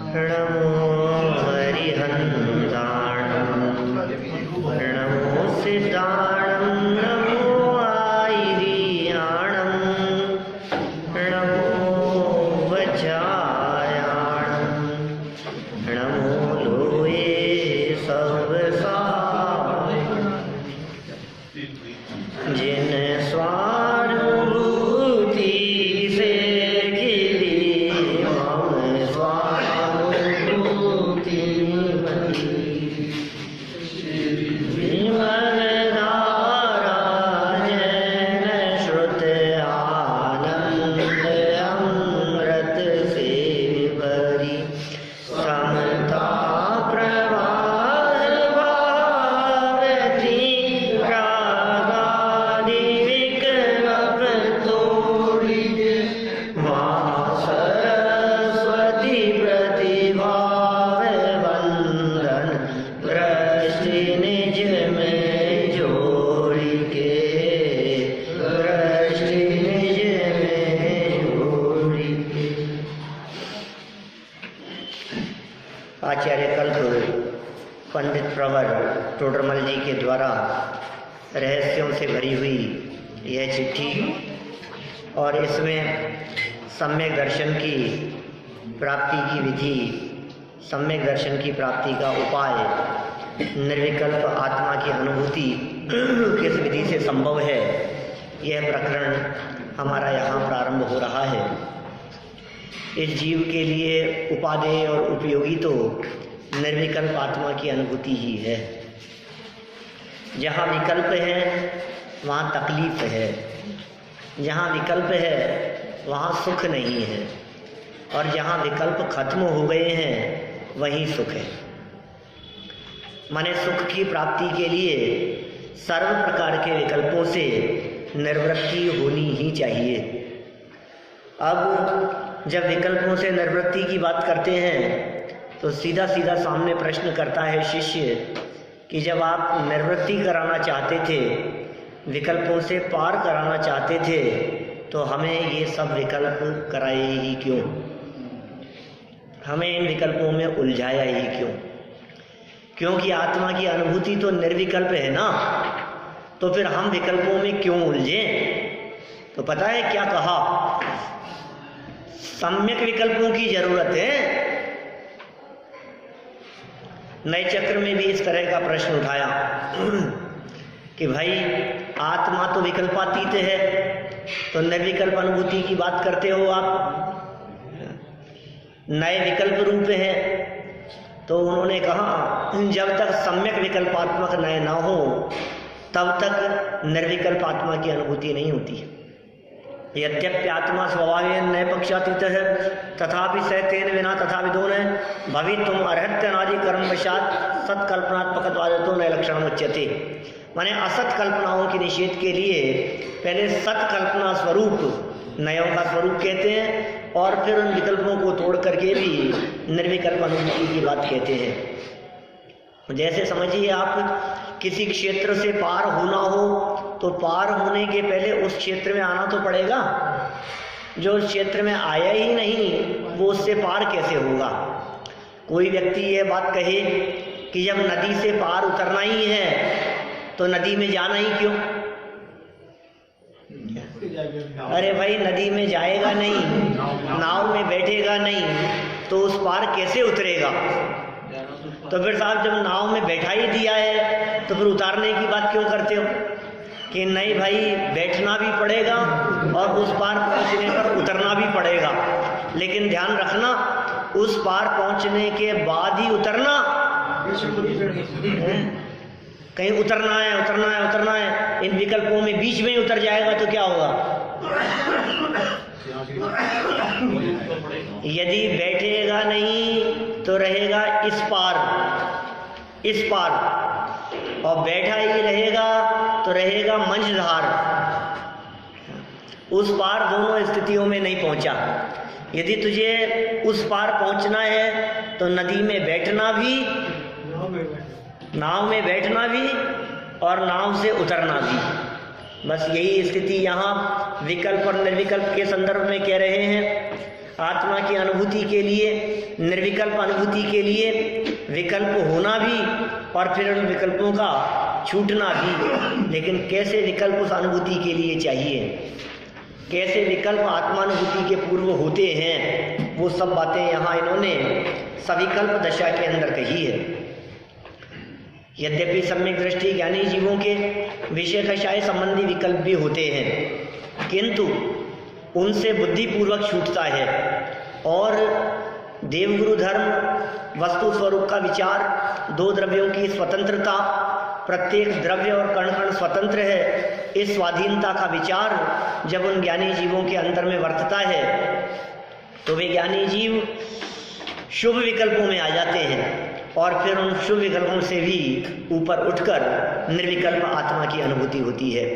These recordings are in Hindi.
नमो हरिहंसाणं नमो सिद्धाणं नमो आयर्याणं नमो वज्रायाणं नमो लोये सर्वसाय जिन स्वानुभूति से गिरी मम स्वानुभूति विमलधारा जैन श्रुत आनंद अमृत से भरी समता प्रवाह भावती रागादि विकल्प तोड़ी माँ सरस्वती प्रतिभाव वंदन दृष्टि निज में जोड़ी के दृष्टि निज में जोड़ी के। आचार्य कल्प पंडित प्रवर टोडरमल जी के द्वारा रहस्यों से भरी हुई यह चिट्ठी और इसमें सम्यक दर्शन की प्राप्ति की विधि, सम्यक दर्शन की प्राप्ति का उपाय, निर्विकल्प आत्मा की अनुभूति किस विधि से संभव है, यह प्रकरण हमारा यहाँ प्रारंभ हो रहा है। इस जीव के लिए उपादेय और उपयोगी तो निर्विकल्प आत्मा की अनुभूति ही है। जहाँ विकल्प है वहाँ तकलीफ है, जहाँ विकल्प है वहाँ सुख नहीं है, और जहाँ विकल्प खत्म हो गए हैं वहीं सुख है। माने सुख की प्राप्ति के लिए सर्व प्रकार के विकल्पों से निवृत्ति होनी ही चाहिए। अब जब विकल्पों से निवृत्ति की बात करते हैं तो सीधा सीधा सामने प्रश्न करता है शिष्य कि जब आप निवृत्ति कराना चाहते थे, विकल्पों से पार कराना चाहते थे, तो हमें ये सब विकल्प कराए ही क्यों? हमें इन विकल्पों में उलझाया ही क्यों? क्योंकि आत्मा की अनुभूति तो निर्विकल्प है ना, तो फिर हम विकल्पों में क्यों उलझे? तो पता है क्या कहा? सम्यक विकल्पों की जरूरत है। नए चक्र में भी इस तरह का प्रश्न उठाया कि भाई आत्मा तो विकल्पातीत है, तो निर्विकल्प अनुभूति की बात करते हो आप, नए विकल्प रूप है। तो उन्होंने कहा जब तक सम्यक विकल्पात्मक नए ना हो तब तक निर्विकल्प आत्मा की अनुभूति नहीं होती है। यद्यपि आत्मा स्वभावेन नए पक्षातीत है तथापि स तेन विना तथा विदो न भवितुम अर्हत्यनादि कर्मवशात सत्कल्पनात्मकत्वादतो नए लक्षण उच्यते। माने असत कल्पनाओं के निषेध के लिए पहले सत्कल्पना स्वरूप नयों का स्वरूप कहते हैं, और फिर उन विकल्पों को तोड़ करके भी निर्विकल्प अनुभूति की बात कहते हैं। जैसे समझिए आप किसी क्षेत्र से पार होना हो तो पार होने के पहले उस क्षेत्र में आना तो पड़ेगा। जो उस क्षेत्र में आया ही नहीं वो उससे पार कैसे होगा? कोई व्यक्ति ये बात कहे कि जब नदी से पार उतरना ही है तो नदी में जाना ही क्यों? अरे भाई नदी में जाएगा नहीं, नाव में बैठेगा नहीं, तो उस पार कैसे उतरेगा? तो फिर साहब जब नाव में बैठा ही दिया है तो फिर उतारने की बात क्यों करते हो? कि नहीं भाई बैठना भी पड़ेगा और उस पार पहुंचने पर उतरना भी पड़ेगा, लेकिन ध्यान रखना उस पार पहुंचने के बाद ही उतरना। कहीं उतरना है उतरना है उतरना है, इन विकल्पों में बीच में ही उतर जाएगा तो क्या होगा? यदि बैठेगा नहीं तो रहेगा इस पार, और बैठा ही रहेगा तो रहेगा मंझधार। उस पार दोनों स्थितियों में नहीं पहुंचा। यदि तुझे उस पार पहुंचना है तो नदी में बैठना भी, नाव में बैठना भी और नाव से उतरना भी। बस यही स्थिति यहाँ विकल्प और निर्विकल्प के संदर्भ में कह रहे हैं। आत्मा की अनुभूति के लिए, निर्विकल्प अनुभूति के लिए विकल्प होना भी और फिर उन विकल्पों का छूटना भी। लेकिन कैसे विकल्प उस अनुभूति के लिए चाहिए, कैसे विकल्प आत्मानुभूति के पूर्व होते हैं, वो सब बातें यहाँ इन्होंने सविकल्प दशा के अंदर कही है। यद्यपि सम्यक दृष्टि ज्ञानी जीवों के विषय कषाय संबंधी विकल्प भी होते हैं, किंतु उनसे बुद्धिपूर्वक छूटता है और देवगुरु धर्म, वस्तु स्वरूप का विचार, दो द्रव्यों की स्वतंत्रता, प्रत्येक द्रव्य और कण कण स्वतंत्र है, इस स्वाधीनता का विचार जब उन ज्ञानी जीवों के अंदर में वर्तता है तो वे ज्ञानी जीव शुभ विकल्पों में आ जाते हैं और फिर उन शुभ विकल्पों से भी ऊपर उठकर निर्विकल्प आत्मा की अनुभूति होती है।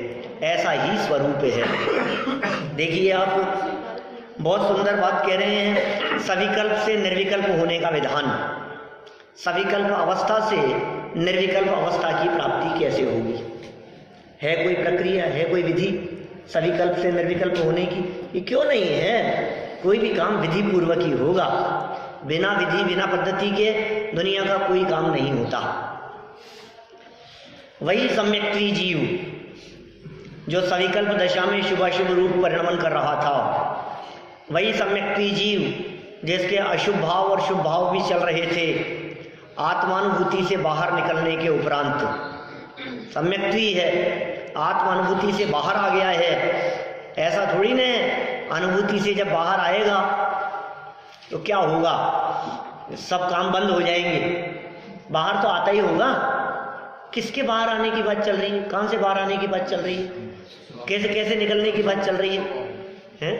ऐसा ही स्वरूप है। देखिए, आप बहुत सुंदर बात कह रहे हैं, सविकल्प से निर्विकल्प होने का विधान। सविकल्प अवस्था से निर्विकल्प अवस्था की प्राप्ति कैसे होगी? है कोई प्रक्रिया, है कोई विधि सविकल्प से निर्विकल्प होने की? ये क्यों नहीं है? कोई भी काम विधि पूर्वक ही होगा। बिना विधि, बिना पद्धति के दुनिया का कोई काम नहीं होता। वही सम्यक्त्री जीव जो सविकल्प दशा में शुभाशुभ रूप परिणमन कर रहा था, वही सम्यक्त्री जीव जिसके अशुभ भाव और शुभ भाव भी चल रहे थे, आत्मानुभूति से बाहर निकलने के उपरांत सम्यक्त्री है, आत्मानुभूति से बाहर आ गया है। ऐसा थोड़ी न अनुभूति से जब बाहर आएगा तो क्या होगा, सब काम बंद हो जाएंगे। बाहर तो आता ही होगा। किसके बाहर आने की बात चल रही है? कहाँ से बाहर आने की बात चल रही है? कैसे कैसे निकलने की बात चल रही है?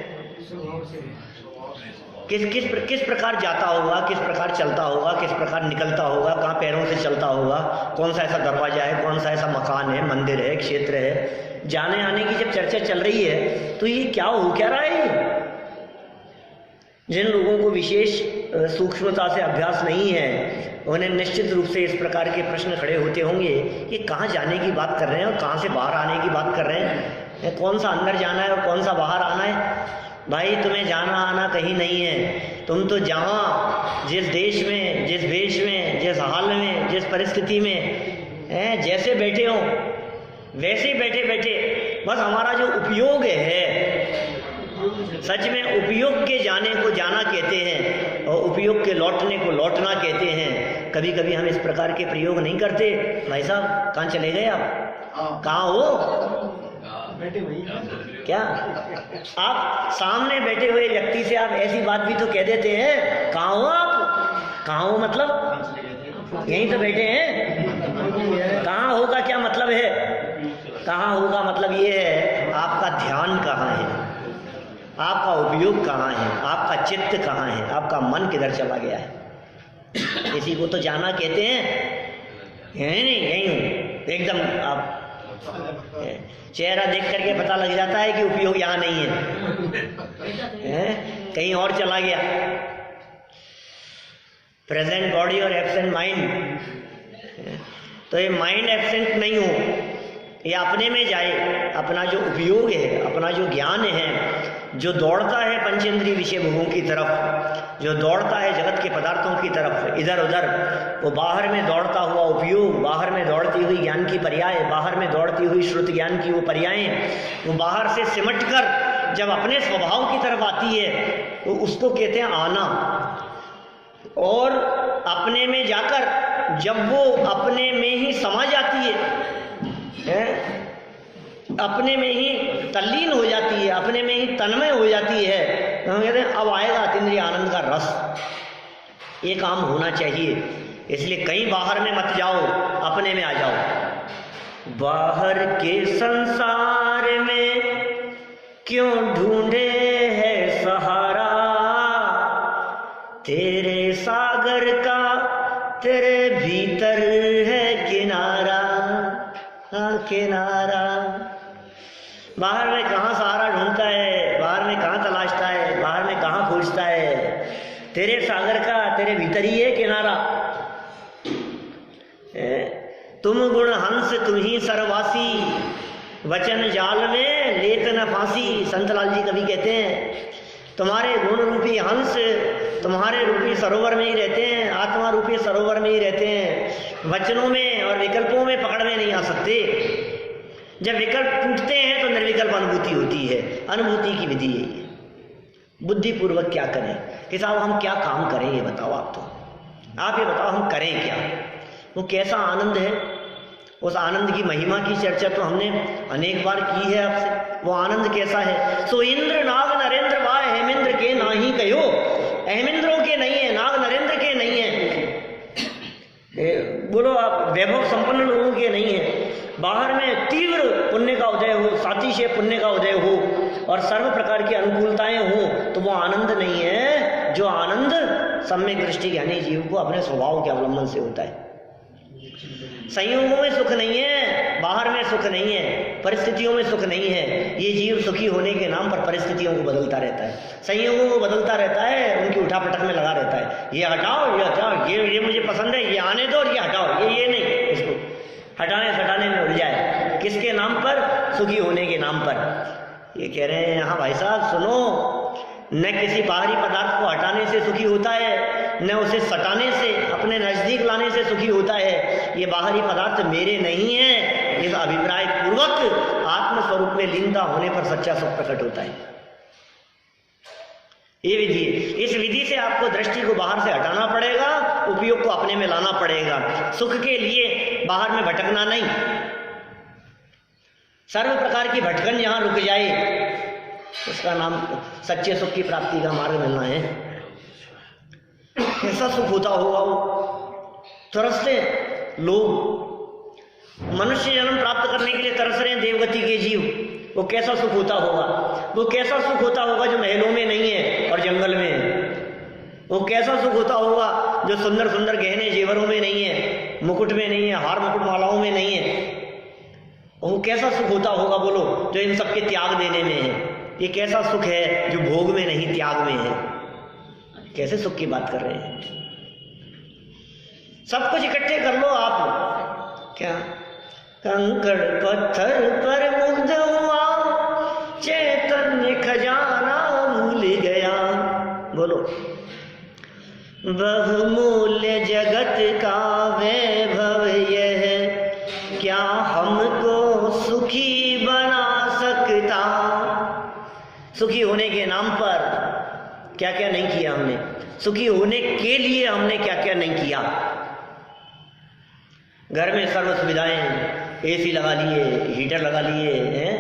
किस प्रकार जाता होगा, किस प्रकार चलता होगा, किस प्रकार निकलता होगा, कहाँ पैरों से चलता होगा, कौन सा ऐसा दरवाजा है, कौन सा ऐसा मकान है, मंदिर है, क्षेत्र है। जाने आने की जब चर्चा चल रही है तो ये क्या हो क्या रहा है? जिन लोगों को विशेष सूक्ष्मता से अभ्यास नहीं है उन्हें निश्चित रूप से इस प्रकार के प्रश्न खड़े होते होंगे, ये कहाँ जाने की बात कर रहे हैं और कहाँ से बाहर आने की बात कर रहे हैं, कौन सा अंदर जाना है और कौन सा बाहर आना है। भाई, तुम्हें जाना आना कहीं नहीं है। तुम तो जहाँ, जिस देश में, जिस वेश में, जिस हाल में, जिस परिस्थिति में जैसे बैठे हो वैसे बैठे बैठे बस हमारा जो उपयोग है, सच में उपयोग के जाने को जाना कहते हैं और उपयोग के लौटने को लौटना कहते हैं। कभी कभी हम इस प्रकार के प्रयोग नहीं करते। भाई साहब, कहाँ चले गए आप? कहाँ हो? बैठे भैया। क्या आप सामने बैठे हुए व्यक्ति से आप ऐसी बात भी तो कह देते हैं, कहाँ हो आप? कहाँ हो मतलब यहीं तो बैठे हैं। कहाँ हो का क्या मतलब है? कहाँ होगा मतलब ये है आपका ध्यान कहाँ है, आपका उपयोग कहाँ है, आपका चित्त कहाँ है, आपका मन किधर चला गया है। इसी को तो जाना कहते हैं। यही नहीं, यही हूँ एकदम। आप चेहरा देख करके पता लग जाता है कि उपयोग यहाँ नहीं है, कहीं और चला गया। प्रेजेंट बॉडी और एब्सेंट माइंड। तो ये माइंड एब्सेंट नहीं हो, ये अपने में जाए। अपना जो उपयोग है, अपना जो ज्ञान है, जो दौड़ता है पंचेंद्रिय विषय भोगों की तरफ, जो दौड़ता है जगत के पदार्थों की तरफ इधर उधर, वो बाहर में दौड़ता हुआ उपयोग, बाहर में दौड़ती हुई ज्ञान की पर्याय, बाहर में दौड़ती हुई श्रुत ज्ञान की वो पर्यायें, वो बाहर से सिमट कर जब अपने स्वभाव की तरफ आती है तो उसको कहते हैं आना। और अपने में जाकर जब वो अपने में ही समा जाती है, अपने में ही तल्लीन हो जाती है, अपने में ही तन्मय हो जाती है, तो हम कहते हैं अब आएगा अतीन्द्रिय आनंद का रस। ये काम होना चाहिए। इसलिए कहीं बाहर में मत जाओ, अपने में आ जाओ। बाहर के संसार में क्यों ढूंढे है सहारा, तेरे सागर का तेरे भीतर है किनारा, किनारा। बाहर में कहाँ सहारा ढूंढता है, बाहर में कहाँ तलाशता है, बाहर में कहाँ खोजता है? तेरे सागर का तेरे भीतर ही है किनारा। तुम गुण हंस तुम ही सरवासी, वचन जाल में लेत न फांसी। संतलाल जी कभी कहते हैं तुम्हारे गुण रूपी हंस तुम्हारे रूपी सरोवर में ही रहते हैं, आत्मा रूपी सरोवर में ही रहते हैं, वचनों में और विकल्पों में पकड़ में नहीं आ सकते। जब विकल्प टूटते हैं तो निर्विकल्प अनुभूति होती है। अनुभूति की विधि है ये। बुद्धिपूर्वक क्या करें कि साहब हम क्या काम करें, ये बताओ आप। तो आप ये बताओ हम करें क्या, वो कैसा आनंद है, उस आनंद की महिमा की चर्चा तो हमने अनेक बार की है आपसे। वो आनंद कैसा है? सो इंद्र नाग नरेंद्र वाह हेमेंद्र के नाही कहो। अहमिंद्रों के नहीं है, नाग नरेंद्र के नहीं है, बोलो आप वैभव संपन्न लोगों के नहीं है। बाहर में तीव्र पुण्य का उदय हो, सातिशय पुण्य का उदय हो और सर्व प्रकार की अनुकूलताएं हो, तो वो आनंद नहीं है जो आनंद सम्यक दृष्टि ज्ञानी जीव को अपने स्वभाव के अवलंबन से होता है। संयोगों में सुख नहीं है, बाहर में सुख नहीं है, परिस्थितियों में सुख नहीं है। ये जीव सुखी होने के नाम पर परिस्थितियों को बदलता रहता है, संयोगों को बदलता रहता है, उनकी उठापटक में लगा रहता है। ये हटाओ, ये हटाओ, ये मुझे पसंद है, ये आने दो और ये हटाओ, ये नहीं, इसको हटाने सटाने में उड़ जाए। किसके नाम पर? सुखी होने के नाम पर। ये कह रहे हैं हाँ भाई साहब सुनो, न किसी बाहरी पदार्थ को हटाने से सुखी होता है, न उसे सटाने से, अपने नजदीक लाने से सुखी होता है। ये बाहरी पदार्थ मेरे नहीं है, इस अभिप्राय पूर्वक आत्मस्वरूप में लीनता होने पर सच्चा सुख प्रकट होता है। ये विधि है। इस विधि से आपको दृष्टि को बाहर से हटाना पड़ेगा, उपयोग को अपने में लाना पड़ेगा। सुख के लिए बाहर में भटकना नहीं। सर्व प्रकार की भटकन जहां रुक जाए उसका नाम सच्चे सुख की प्राप्ति का मार्ग मिलना है। कैसा सुख होता होगा वो? तरसते लोग मनुष्य जन्म प्राप्त करने के लिए तरस रहे हैं, देवगति के जीव। वो कैसा सुख होता होगा? वो कैसा सुख होता होगा जो महलों में नहीं है और जंगल में है? वो कैसा सुख होता होगा जो सुंदर सुंदर गहने जेवरों में नहीं है, मुकुट में नहीं है, हार मुकुट मालाओं में नहीं है? वो कैसा सुख होता होगा बोलो जो इन सबके त्याग देने में है? ये कैसा सुख है जो भोग में नहीं त्याग में है? कैसे सुख की बात कर रहे हैं? सब कुछ इकट्ठे कर लो आप। क्या कंकड़ पत्थर पर मुग्ध हुआ, चैतन्य खजाना भूल गया। बोलो बहुमूल्य जगत का वैभव यह क्या हमको सुखी बना सकता। सुखी होने के नाम पर क्या क्या नहीं किया हमने, सुखी होने के लिए हमने क्या क्या नहीं किया। घर में सर्व सुविधाएं, एसी लगा लिए, हीटर लगा लिए हैं,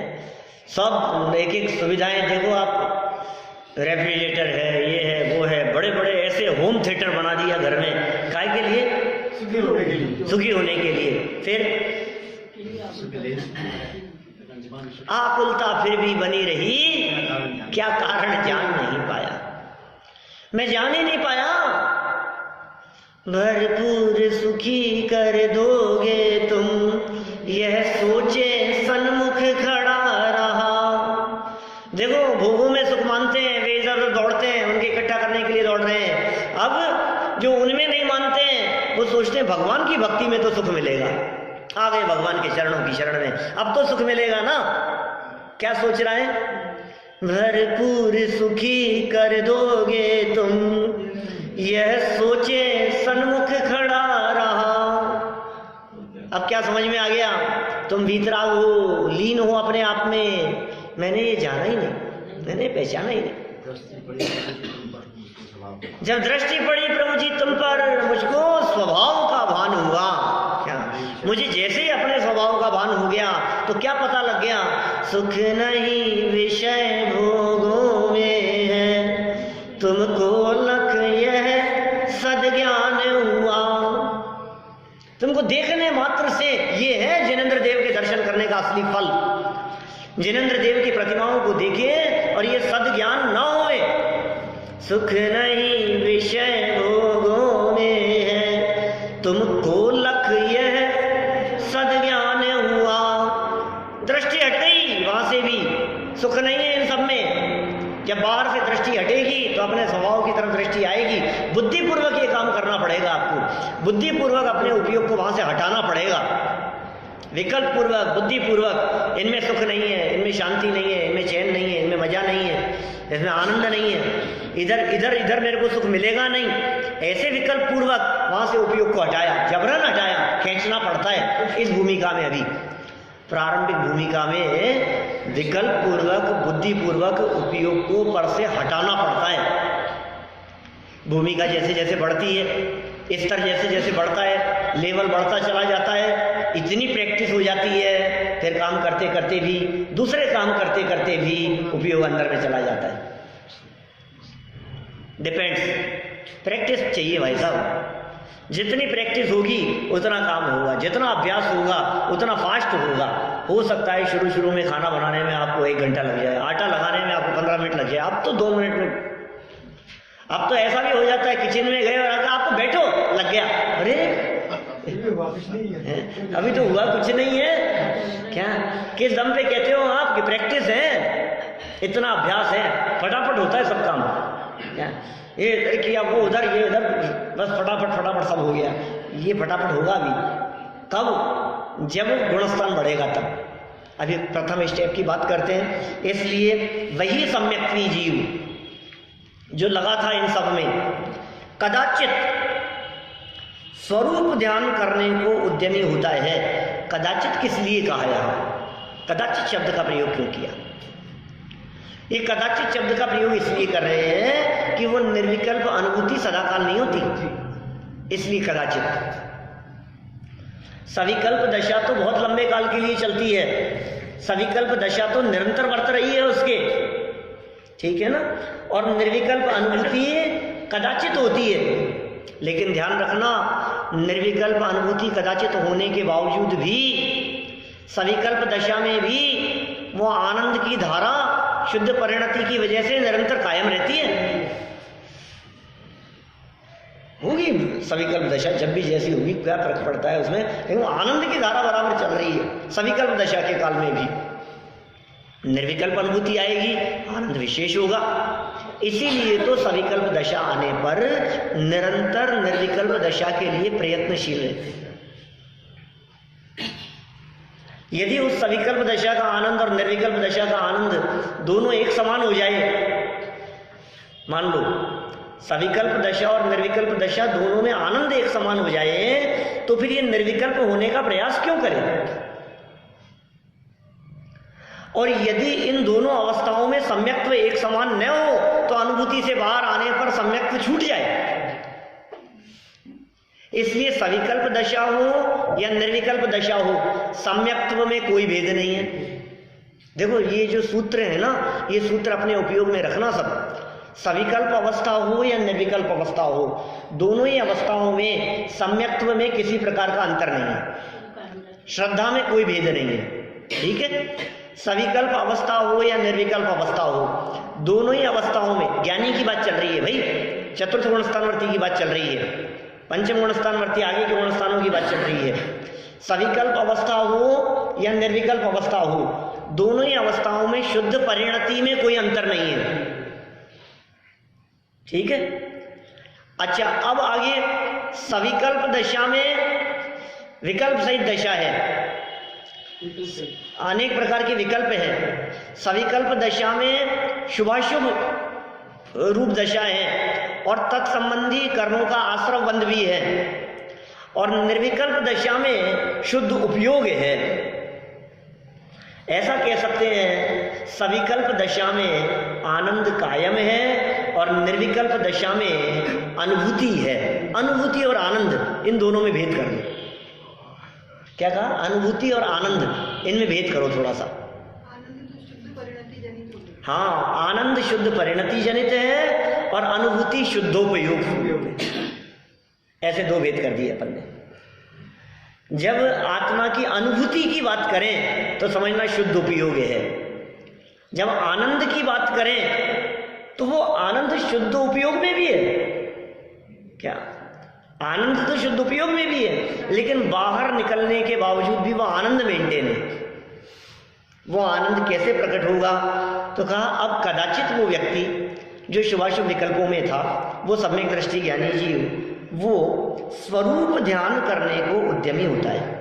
सब एक एक सुविधाएं देखो आप, रेफ्रिजरेटर है, ये है, वो है, बड़े बड़े ऐसे होम थिएटर बना दिया घर में। काय के लिए? सुखी होने के लिए। सुखी होने के लिए। फिर आकुलता फिर भी बनी रही, क्या कारण जान नहीं पाया। मैं जान ही नहीं पाया। भरपूर सुखी कर दोगे तुम, यह सोचे सन्मुख खड़ा रहा। देखो भोगों में सुख मानते हैं, वे इधर उधर दौड़ते हैं, उनके इकट्ठा करने के लिए दौड़ रहे हैं। अब जो उनमें नहीं मानते हैं वो सोचते हैं भगवान की भक्ति में तो सुख मिलेगा, आ गए भगवान के चरणों की शरण में, अब तो सुख मिलेगा ना। क्या सोच रहा है? भरपूर सुखी कर दोगे तुम, यह सोचे सन्मुख खड़ा रहा। अब क्या समझ में आ गया? तुम वीतराग हो, लीन हो अपने आप में। मैंने ये जाना ही नहीं, मैंने पहचाना ही नहीं। जब दृष्टि पड़ी प्रभु जी तुम पर, मुझको स्वभाव का भान हुआ। क्या मुझे जैसे ही अपने स्वभाव का भान हो गया तो क्या पता लग गया? सुख नहीं विषय भोगों में है, तुमको लख यह सद्ज्ञान हुआ। तुमको देखने मात्र से ये है जिनेंद्र देव के दर्शन करने का असली फल। जिनेंद्र देव की प्रतिमाओं को देखे और ये सद्ज्ञान न होए। सुख नहीं विषय भोगों में है, तुमको लख यह सद्ज्ञान हुआ। दृष्टि हट गई वहां से भी, सुख नहीं है इन सब में। जब बाहर से दृष्टि हटेगी तो अपने स्वभाव की तरफ दृष्टि आएगी। बुद्धिपूर्वक ये काम करना पड़ेगा आपको, बुद्धिपूर्वक अपने उपयोग को वहां से हटाना पड़ेगा। विकल्प पूर्वक, बुद्धि पूर्वक, इनमें सुख नहीं है, इनमें शांति नहीं है, इनमें चैन नहीं है, इनमें मजा नहीं है, इसमें आनंद नहीं है, इधर इधर इधर मेरे को सुख मिलेगा नहीं, ऐसे विकल्प पूर्वक वहां से उपयोग को हटाया, जबरन हटाया, खींचना पड़ता है इस भूमिका में। अभी प्रारंभिक भूमिका में विकल्प पूर्वक, बुद्धि पूर्वक उपयोग को पर से हटाना पड़ता है। भूमिका जैसे जैसे बढ़ती है, स्तर जैसे जैसे बढ़ता है, लेवल बढ़ता चला जाता है, इतनी प्रैक्टिस हो जाती है, फिर काम करते करते भी, दूसरे काम करते करते भी उपयोग अंदर में चला जाता है। डिपेंड्स, प्रैक्टिस चाहिए भाई साहब। जितनी प्रैक्टिस होगी उतना काम होगा, जितना अभ्यास होगा उतना फास्ट होगा। हो सकता है शुरू शुरू में खाना बनाने में आपको 1 घंटा लग जाए, आटा लगाने में आपको 15 मिनट लग जाए, अब तो 2 मिनट में। अब तो ऐसा भी हो जाता है किचन में गए और आप तो बैठो, लग गया, अरे अभी तो हुआ कुछ नहीं है। क्या किस दम पे कहते हो आप कि प्रैक्टिस है, इतना अभ्यास है, फटाफट होता है सब काम। क्या ये किया, वो उधर, ये इधर, बस फटाफट फटाफट सब हो गया। ये फटाफट होगा भी कब? जब गुणस्थान बढ़ेगा तब। अभी प्रथम स्टेप की बात करते हैं। इसलिए वही सम्यक्त्वी जीव जो लगा था इन सब में, कदाचित स्वरूप ध्यान करने को उद्यमी होता है। कदाचित किस लिए कहा यहाँ? कदाचित शब्द का प्रयोग क्यों किया? ये कदाचित शब्द का प्रयोग इसलिए कर रहे हैं कि वो निर्विकल्प अनुभूति सदाकाल नहीं होती, इसलिए कदाचित। सविकल्प दशा तो बहुत लंबे काल के लिए चलती है, सविकल्प दशा तो निरंतर वर्त रही है उसके, ठीक है ना। और निर्विकल्प अनुभूति कदाचित होती है, लेकिन ध्यान रखना, निर्विकल्प अनुभूति कदाचित होने के बावजूद भी सविकल्प दशा में भी वो आनंद की धारा शुद्ध परिणति की वजह से निरंतर कायम रहती है। होगी सविकल्प दशा जब भी जैसी होगी, क्या फर्क पड़ता है उसमें, लेकिन आनंद की धारा बराबर चल रही है सविकल्प दशा के काल में भी। निर्विकल्प अनुभूति आएगी, आनंद विशेष होगा। इसीलिए तो सविकल्प दशा आने पर निरंतर निर्विकल्प दशा के लिए प्रयत्नशील रहते हैं। यदि उस सविकल्प दशा का आनंद और निर्विकल्प दशा का आनंद दोनों एक समान हो जाए, मान लो सविकल्प दशा और निर्विकल्प दशा दोनों में आनंद एक समान हो जाए, तो फिर ये निर्विकल्प होने का प्रयास क्यों करें? और यदि इन दोनों अवस्थाओं में सम्यक्त्व एक समान न हो तो अनुभूति से बाहर आने पर सम्यक्त्व छूट जाए। इसलिए सविकल्प दशा हो या निर्विकल्प दशा हो, सम्यक्त्व में कोई भेद नहीं है। देखो ये जो सूत्र है ना, ये सूत्र अपने उपयोग में रखना सब। सविकल्प अवस्था हो या निर्विकल्प अवस्था हो, दोनों ही अवस्थाओं में सम्यक्त्व में किसी प्रकार का अंतर नहीं है, श्रद्धा में कोई भेद नहीं है, ठीक है। सविकल्प अवस्था हो या निर्विकल्प अवस्था हो, दोनों ही अवस्थाओं में ज्ञानी की बात चल रही है भाई, चतुर्थ गुणस्थानवर्ती की बात चल रही है, पंचम गुणस्थानवर्ती आगे के गुणस्थानों की बात चल रही है। सविकल्प अवस्था हो या निर्विकल्प अवस्था हो, दोनों ही अवस्थाओं में शुद्ध परिणति में कोई अंतर नहीं है, ठीक है। अच्छा, अब आगे सविकल्प दशा में विकल्प सहित दशा है, अनेक प्रकार के विकल्प हैं। सविकल्प दशा में शुभाशुभ रूप दशा है और तत्संबंधी कर्मों का आश्रव बंध भी है, और निर्विकल्प दशा में शुद्ध उपयोग है। ऐसा कह सकते हैं, सविकल्प दशा में आनंद कायम है और निर्विकल्प दशा में अनुभूति है। अनुभूति और आनंद इन दोनों में भेद कर दो। क्या कहा? अनुभूति और आनंद, इनमें भेद करो थोड़ा सा। हाँ, आनंद शुद्ध परिणति जनित है और अनुभूति शुद्धोपयोग। ऐसे दो भेद कर दिए अपन ने। जब आत्मा की अनुभूति की बात करें तो समझना शुद्ध उपयोग है, जब आनंद की बात करें तो वो आनंद शुद्ध उपयोग में भी है। क्या? आनंद तो शुद्ध उपयोग में भी है, लेकिन बाहर निकलने के बावजूद भी वो आनंद मेंटेन है। वो आनंद कैसे प्रकट होगा? तो कहा अब कदाचित वो व्यक्ति जो शुभाशुभ विकल्पों में था, वो सम्यक दृष्टि ज्ञानी जीव, वो स्वरूप ध्यान करने को उद्यमी होता है।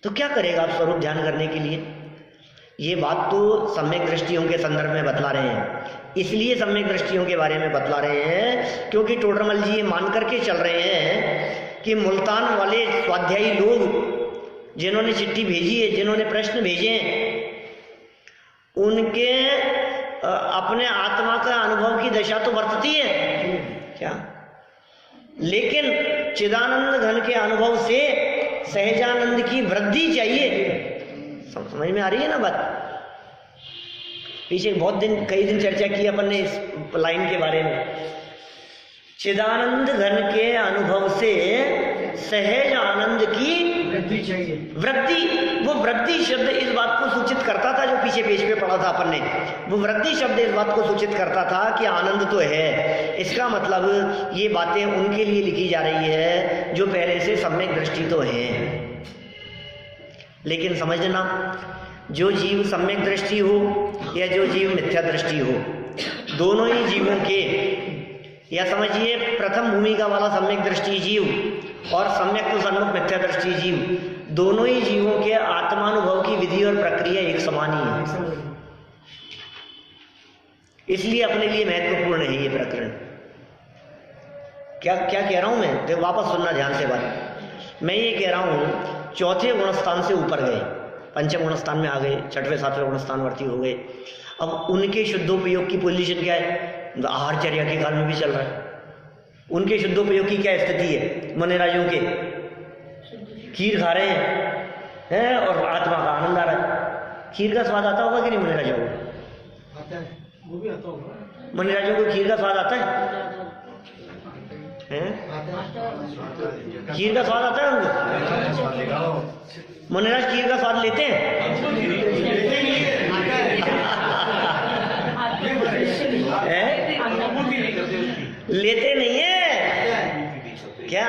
तो क्या करेगा आप स्वरूप ध्यान करने के लिए? ये बात तो सम्यक दृष्टियों के संदर्भ में बतला रहे हैं। इसलिए सम्यक दृष्टियों के बारे में बतला रहे हैं क्योंकि टोडरमल जी ये मान करके चल रहे हैं कि मुल्तान वाले स्वाध्यायी लोग जिन्होंने चिट्ठी भेजी है, जिन्होंने प्रश्न भेजे हैं, उनके अपने आत्मा का अनुभव की दशा तो वर्तती है क्या, लेकिन चिदानंद घन के अनुभव से सहजानंद की वृद्धि चाहिए। समझ में आ रही है ना बात? पीछे कई दिन चर्चा की अपन ने इस लाइन के बारे में। चिदानंद घन के अनुभव से सहज आनंद की वृद्धि चाहिए। वृद्धि, वो वृद्धि शब्द इस बात को सूचित करता था, जो पीछे पेज पे पढ़ा था अपन ने, वो वृद्धि शब्द इस बात को सूचित करता था कि आनंद तो है। इसका मतलब ये बातें उनके लिए लिखी जा रही है जो पहले से सम्यक दृष्टि तो है। लेकिन समझना, जो जीव सम्यक दृष्टि हो या जो जीव मिथ्या दृष्टि हो, दोनों ही जीवों के, या समझिए प्रथम भूमिका वाला सम्यक दृष्टि जीव और सम्यक तो सन्मुख मिथ्या दृष्टि जीव, दोनों ही जीवों के आत्मानुभव की विधि और प्रक्रिया एक समान ही है। इसलिए अपने लिए महत्वपूर्ण है ये प्रकरण। क्या क्या कह रहा हूं मैं? तो वापस सुनना ध्यान से बात। मैं ये कह रहा हूं चौथे गुणस्थान से ऊपर गए, पंचम गुणस्थान में आ गए, छठवें सातवें गुणस्थानवर्ती हो गए। अब उनके शुद्धोपयोग की पोजीशन क्या है? आहारचर्या के काल में भी चल रहा है। उनके शुद्धोपयोग की क्या स्थिति है? मुनिराजों के खीर खा रहे हैं और आत्मा का आनंद आ रहा है। खीर का स्वाद आता होगा कि नहीं मुनिराजों को? आता है, वो भी आता होगा। मुनिराजों को खीर का स्वाद आता है? खीर का स्वाद आता है उनको? मुनिराज खीर का स्वाद लेते हैं? लेते नहीं है क्या?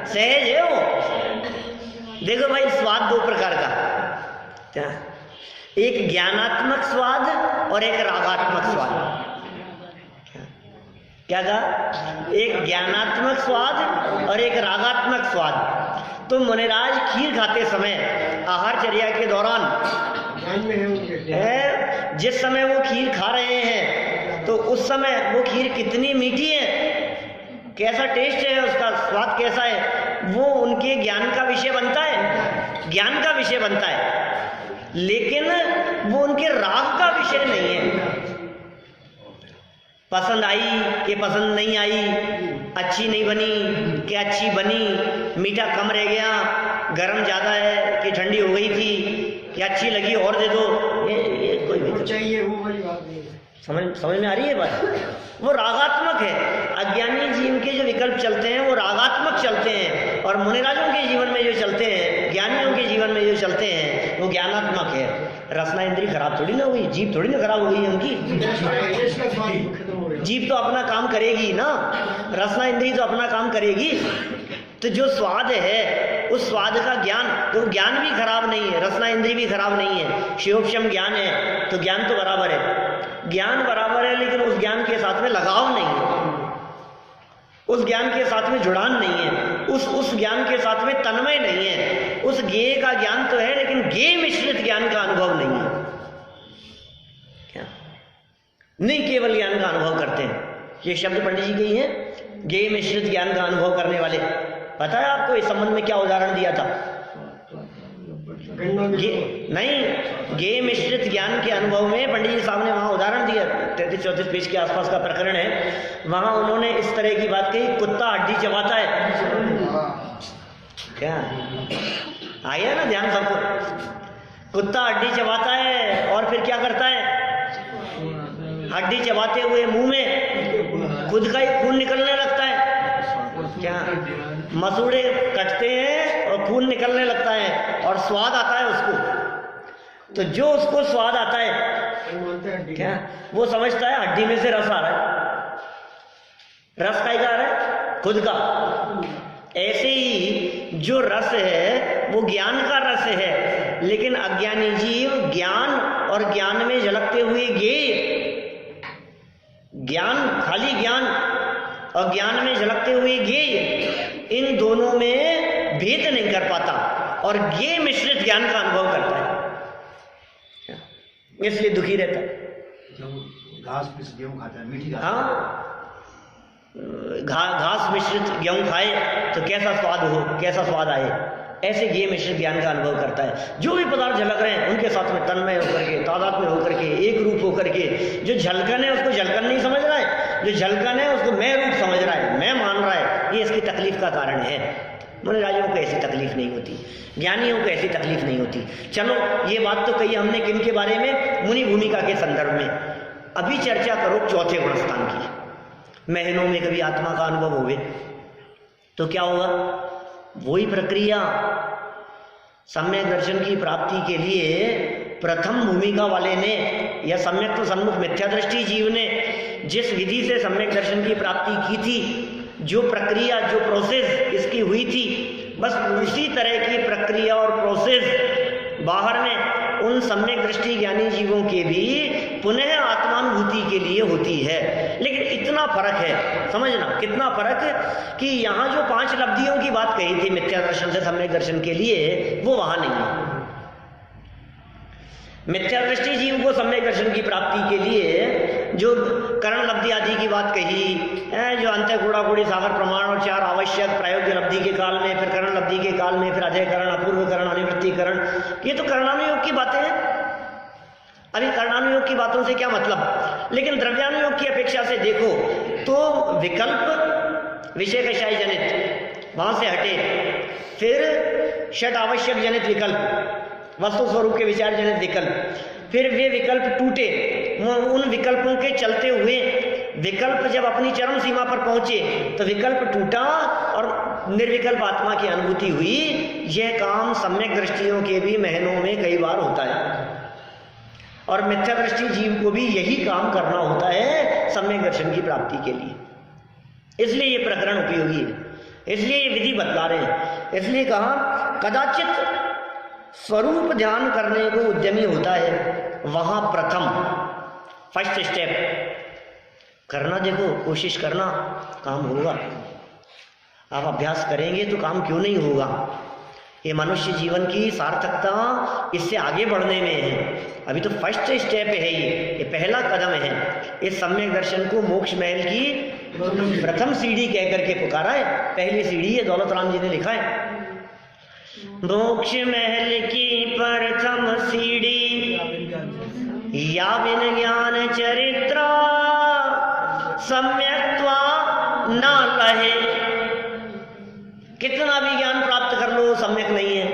सहज है वो। देखो भाई, स्वाद दो प्रकार का क्या, एक ज्ञानात्मक स्वाद और एक रागात्मक स्वाद। क्या कहा? एक ज्ञानात्मक स्वाद और एक रागात्मक स्वाद। तो मुनिराज खीर खाते समय आहारचर्या के दौरान जिस समय वो खीर खा रहे हैं तो उस समय वो खीर कितनी मीठी है, कैसा टेस्ट है, उसका स्वाद कैसा है, वो उनके ज्ञान का विषय बनता है, ज्ञान का विषय बनता है, लेकिन वो उनके राग का विषय नहीं है। पसंद आई कि पसंद नहीं आई, अच्छी नहीं बनी कि अच्छी बनी, मीठा कम रह गया, गरम ज़्यादा है कि ठंडी हो गई थी, कि अच्छी लगी और दे दो, ये कोई भी चाहिए वो वाली बात नहीं। समझ में आ रही है बात? वो रागात्मक है। अज्ञानी जीव के जो विकल्प चलते हैं वो रागात्मक चलते हैं, और मुनिराजों के जीवन में जो चलते हैं, ज्ञानियों के जीवन में जो चलते हैं, वो ज्ञानात्मक है। रसना इंद्री खराब थोड़ी ना हुई, जीभ थोड़ी ना खराब हो गई उनकी। जीभ तो अपना काम करेगी ना, रसना इंद्री तो अपना काम करेगी। तो जो स्वाद है उस स्वाद का ज्ञान, तो ज्ञान भी खराब नहीं है, रसना इंद्री भी खराब नहीं है, शिवोपशम ज्ञान है, तो ज्ञान तो बराबर है, ज्ञान बराबर है, लेकिन उस ज्ञान के साथ में लगाव नहीं है, उस ज्ञान के साथ में जुड़ान नहीं है, उस ज्ञान के साथ में तन्मय नहीं है। उस गेय का ज्ञान तो है, लेकिन गेय मिश्रित ज्ञान का अनुभव नहीं है। क्या नहीं केवल ज्ञान का अनुभव करते हैं, ये शब्द पंडित जी के ही हैं, गेय मिश्रित ज्ञान का अनुभव करने वाले। पता है आपको इस संबंध में क्या उदाहरण दिया था? नहीं, गेय मिश्रित ज्ञान के अनुभव में पंडित जी साहब ने वहां उदाहरण दिया, 33-34 पेज के आसपास का प्रकरण है, वहां उन्होंने इस तरह की बात कही, कुत्ता हड्डी चबाता है। क्या आ गया ना ध्यान सबको? कुत्ता हड्डी चबाता है और फिर क्या करता है? हड्डी चबाते हुए मुंह में खुद का ही खून निकलने लगता है। क्या मसूड़े कटते हैं और खून निकलने लगता है और स्वाद आता है उसको। तो जो उसको स्वाद आता है, क्या वो समझता है हड्डी में से रस आ रहा है। रस का आ रहा है खुद का। ऐसे ही जो रस है वो ज्ञान का रस है, लेकिन अज्ञानी जीव ज्ञान और ज्ञान में झलकते हुए गेय, ज्ञान खाली ज्ञान और ज्ञान में झलकते हुए गेय, इन दोनों में भेद नहीं कर पाता। और ये मिश्रित ज्ञान का अनुभव करता है, इसलिए दुखी रहता है। घास मिश्रित गेहूं खाता है, मीठी घास। हाँ, घास मिश्रित गेहूं खाए तो कैसा स्वाद हो, कैसा स्वाद आए, ऐसे ये मिश्रित ज्ञान का अनुभव करता है। जो भी पदार्थ झलक रहे हैं उनके साथ में तन्मय होकर के, तादाद में होकर के, एक रूप होकर के, जो झलकन है उसको झलकन नहीं समझ रहा है, जो झलकन है उसको मैं रूप समझ रहा है, मैं मान रहा है, ये इसकी तकलीफ का कारण है। मुनि राजाओं को ऐसी तकलीफ नहीं होती, ज्ञानियों को ऐसी तकलीफ नहीं होती। चलो ये बात तो कही हमने किन के बारे में, मुनि भूमिका के संदर्भ में। अभी चर्चा करो चौथे गुणस्थान की। महीनों में कभी आत्मा का अनुभव होवे तो क्या होगा, वही प्रक्रिया सम्यक दर्शन की प्राप्ति के लिए प्रथम भूमिका वाले ने या सम्यक तो सन्मुख मिथ्या दृष्टि जीव ने जिस विधि से सम्यक दर्शन की प्राप्ति की थी, जो प्रक्रिया, जो प्रोसेस इसकी हुई थी, बस उसी तरह की प्रक्रिया और प्रोसेस बाहर में उन सम्यक दृष्टि ज्ञानी जीवों के भी पुनः आत्मानुभूति के लिए होती है। लेकिन इतना फर्क है, समझना कितना फर्क, कि यहाँ जो 5 लब्धियों की बात कही थी मिथ्या दर्शन से सम्यक दर्शन के लिए, वो वहां नहीं है। मिथ्या दृष्टि जीव को सम्यक दर्शन की प्राप्ति के लिए जो करण लब्धि आदि की बात कही, जो अंत्य गुड़ा गुड़ी सागर प्रमाण और 4 आवश्यक प्रायोग्य लब्धि के काल में, फिर करण लब्धि के काल में, फिर अधेयकरण, अपूर्वकरण, अनिवृत्तिकरण, ये तो कर्णानुयोग की बातें हैं। अभी कर्णानुयोग की बातों से क्या मतलब, लेकिन द्रव्यानुयोग की अपेक्षा से देखो तो विकल्प विषय कषाय जनित वहां से हटे, फिर षट आवश्यक जनित विकल्प, वस्तु स्वरूप के विचार जनित विकल्प, फिर वे विकल्प टूटे, उन विकल्पों के चलते हुए विकल्प जब अपनी चरम सीमा पर पहुंचे तो विकल्प टूटा और निर्विकल्प आत्मा की अनुभूति हुई। यह काम सम्यक दृष्टियों के भी महीनों में कई बार होता है, और मिथ्या दृष्टि जीव को भी यही काम करना होता है सम्यक दर्शन की प्राप्ति के लिए। इसलिए ये प्रकरण उपयोगी है, इसलिए ये विधि बतला रहे हैं। इसलिए कहा कदाचित स्वरूप ध्यान करने को उद्यमी होता है, वहां प्रथम फर्स्ट स्टेप करना, देखो कोशिश करना, काम होगा। आप अभ्यास करेंगे तो काम क्यों नहीं होगा। ये मनुष्य जीवन की सार्थकता इससे आगे बढ़ने में है। अभी तो फर्स्ट स्टेप है, ये पहला कदम है। इस सम्यक दर्शन को मोक्ष महल की प्रथम सीढ़ी कह करके पुकारा है, पहली सीढ़ी है, दौलत राम जी ने लिखा है। मोक्ष महल की प्रथम सीढ़ी या बिन ज्ञान चरित्रा सम्यक्त्वा न लहे। कितना भी ज्ञान प्राप्त कर लो सम्यक नहीं है,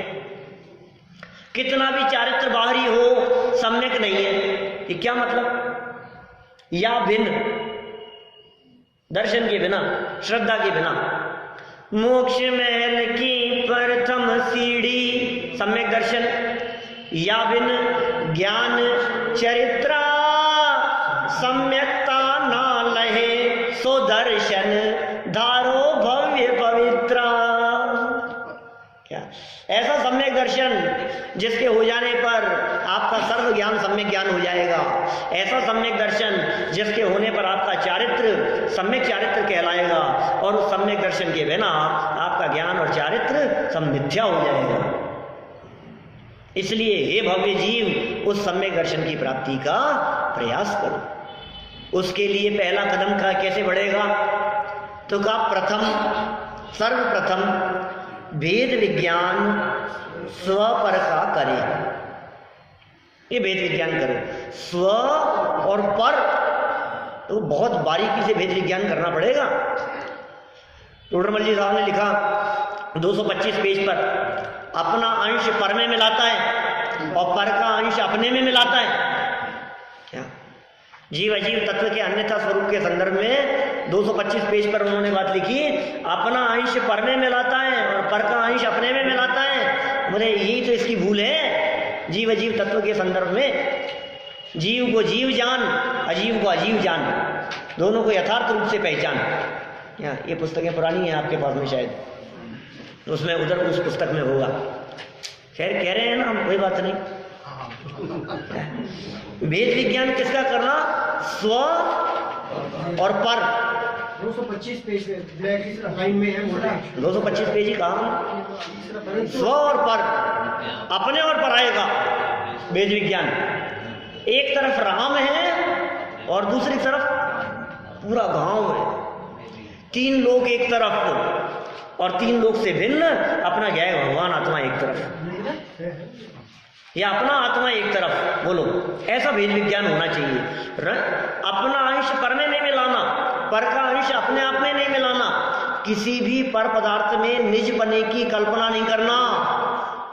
कितना भी चारित्र बाहरी हो सम्यक नहीं है। ये क्या मतलब, या बिन दर्शन के बिना, श्रद्धा के बिना। मोक्ष महल की प्रथम सीढ़ी सम्यक दर्शन, या बिन ज्ञान चरित्रा सम्यक्ता ना लहे, सो दर्शन धारो भव्य पवित्रा। क्या ऐसा सम्यक दर्शन जिसके हो जाने पर आपका सर्व ज्ञान सम्यक ज्ञान हो जाएगा, ऐसा सम्यक दर्शन जिसके होने पर आपका चारित्र सम्यक चारित्र कहलाएगा, और उस सम्यक दर्शन के बिना आपका ज्ञान और चारित्र सब मिथ्या हो जाएगा। इसलिए हे भव्य जीव, उस सम्यक दर्शन की प्राप्ति का प्रयास करो। उसके लिए पहला कदम का कैसे बढ़ेगा, तो का प्रथम सर्वप्रथम वेद विज्ञान स्वपर का करे। ये वेद विज्ञान करो, स्व और पर तो बहुत बारीकी से वेद विज्ञान करना पड़ेगा। टोडरमल जी साहब ने लिखा 225 पेज पर, अपना अंश पर में मिलाता है और पर का अंश अपने में मिलाता है। क्या जीव अजीव तत्व के अन्यथा स्वरूप के संदर्भ में 225 पेज पर उन्होंने बात लिखी, अपना अंश पर में मिलाता है और पर का अंश अपने में मिलाता है। बोले यही तो इसकी भूल है जीव अजीव तत्व के संदर्भ में। जीव को जीव जान, अजीव को अजीव जान, दोनों को यथार्थ रूप से पहचान। ये पुस्तकें पुरानी हैं आपके पास में शायद, उसमें उधर उस पुस्तक में होगा। खैर कह रहे हैं ना हम, कोई बात नहीं। वेद विज्ञान किसका करना, स्व और पर। 225 पेज ब्लैक इस लाइन में है मोटा 225 पेज ही कहा स्व और पर, अपने और पराये का वेद विज्ञान। एक तरफ राम है और दूसरी तरफ पूरा गांव है, 3 लोग एक तरफ और 3 लोग से भिन्न अपना क्या है, भगवान आत्मा एक तरफ या अपना आत्मा एक तरफ। बोलो, ऐसा वेद विज्ञान होना चाहिए। अपना अंश पर में नहीं मिलाना, पर का अंश अपने आप में नहीं मिलाना, किसी भी पर पदार्थ में निज बने की कल्पना नहीं करना।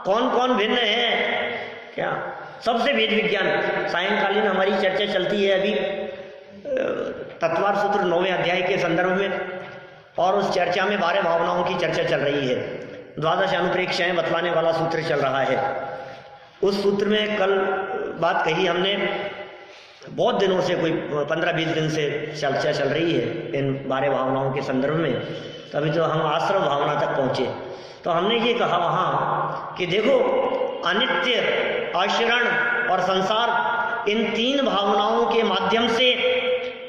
कौन कौन भिन्न है क्या, सबसे वेद विज्ञान। सायंकालीन हमारी चर्चा चलती है अभी तत्वार सूत्र 9वें अध्याय के संदर्भ में, और उस चर्चा में 12 भावनाओं की चर्चा चल रही है। 12 अनुप्रेक्षाएं बतलाने वाला सूत्र चल रहा है। उस सूत्र में कल बात कही हमने, बहुत दिनों से, कोई 15-20 दिन से चर्चा चल रही है इन 12 भावनाओं के संदर्भ में। तभी तो हम आश्रम भावना तक पहुँचे। तो हमने ये कहा वहाँ कि देखो, अनित्य, आश्रण और संसार, इन 3 भावनाओं के माध्यम से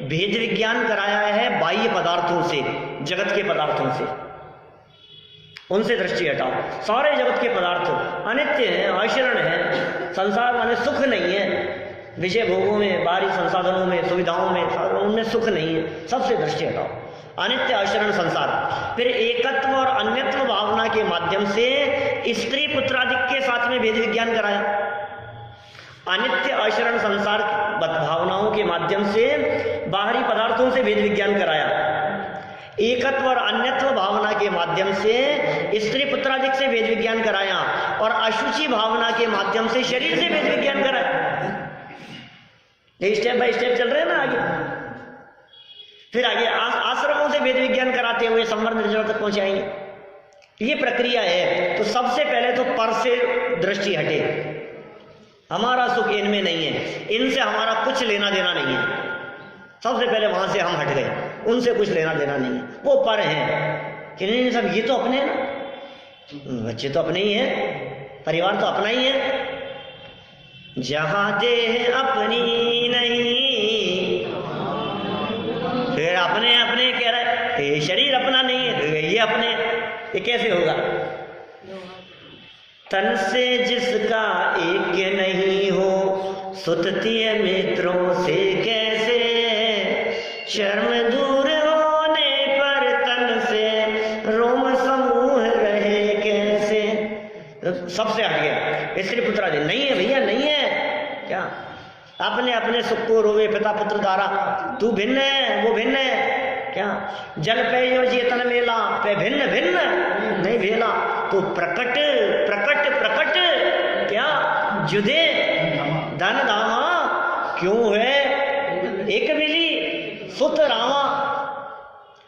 भेद विज्ञान कराया है बाह्य पदार्थों से, जगत के पदार्थों से। उनसे दृष्टि हटाओ। सारे जगत के पदार्थ अनित्य हैं, आश्रण है। संसार माने सुख नहीं है, विषय भोगों में, बाहरी संसाधनों में, सुविधाओं में, उनमें सुख नहीं है। सबसे दृष्टि हटाओ, अनित्य, आश्रण, संसार। फिर एकत्व और अन्यत्व भावना के माध्यम से स्त्री पुत्रादिक के साथ में भेद विज्ञान कराया। अनित्य, आश्रण, संसार भावनाओं के माध्यम से बाहरी पदार्थों से भेद विज्ञान कराया। एकत्व और अन्यत्व भावना के माध्यम से स्त्री पुत्रादिक से भेद विज्ञान कराया, और अशुचि भावना के माध्यम से शरीर से भेद विज्ञान कराया। ये स्टेप बाय स्टेप चल रहे हैं ना आगे। फिर आगे आश्रमों से भेद विज्ञान कराते हुए संवर निर्जरा तक पहुंचाएंगे। ये प्रक्रिया है। तो सबसे पहले तो पर से दृष्टि हटे, हमारा सुख इनमें नहीं है, इनसे हमारा कुछ लेना देना नहीं है। सबसे पहले वहां से हम हट गए, उनसे कुछ लेना देना नहीं है, वो पर हैं कि नहीं सब ये तो अपने हैं ना, बच्चे तो अपने ही हैं, परिवार तो अपना ही है। जहां देह अपनी नहीं, फिर अपने अपने कह रहे, ये शरीर अपना नहीं है, ये अपने, ये कैसे होगा? तन से जिसका एक नहीं हो, सुततीय मित्रों से कैसे, शर्म दूर होने पर तन से रोम समूह रहे कैसे। सबसे हट गया। स्त्री पुत्रादि नहीं है भैया, नहीं है। क्या अपने अपने सुख को रोवे पिता पुत्र द्वारा, तू भिन्न है, वो भिन्न है। क्या जल पे यो चेतन मेला, पे भिन्न भिन्न नहीं भेला। तो प्रकट प्रकट प्रकट, क्या जुदे धन धामा क्यों है एक मिली, सुत रामा।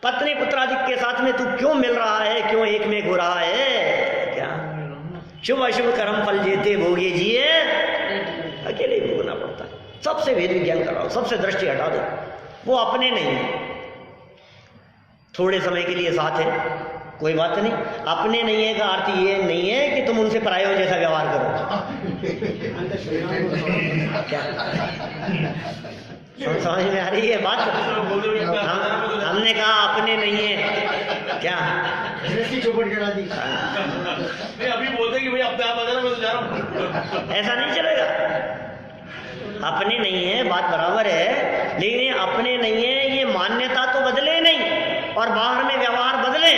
पत्नी पुत्रादिक के साथ में तू क्यों मिल रहा है, क्यों एक में हो रहा है? क्या शुभ अशुभ कर्म फल जेते भोगे जिए, अकेले ही भोगना पड़ता है। सबसे भेद विज्ञान कराओ, सबसे दृष्टि हटा दो, वो अपने नहीं है। थोड़े समय के लिए साथ है, कोई बात नहीं। अपने नहीं है का अर्थ ये नहीं है कि तुम उनसे परायों जैसा व्यवहार करो। क्या समझ में आ रही है बात? हमने कहा अपने नहीं है, क्या चौपट करा दी। अभी बोलते कि भाई अपने आप आ जाना, मैं तो जा रहा हूँ। ऐसा नहीं चलेगा। अपने नहीं है बात बराबर है, लेकिन ये अपने नहीं है, ये मान्यता तो बदले नहीं और बाहर में व्यवहार बदले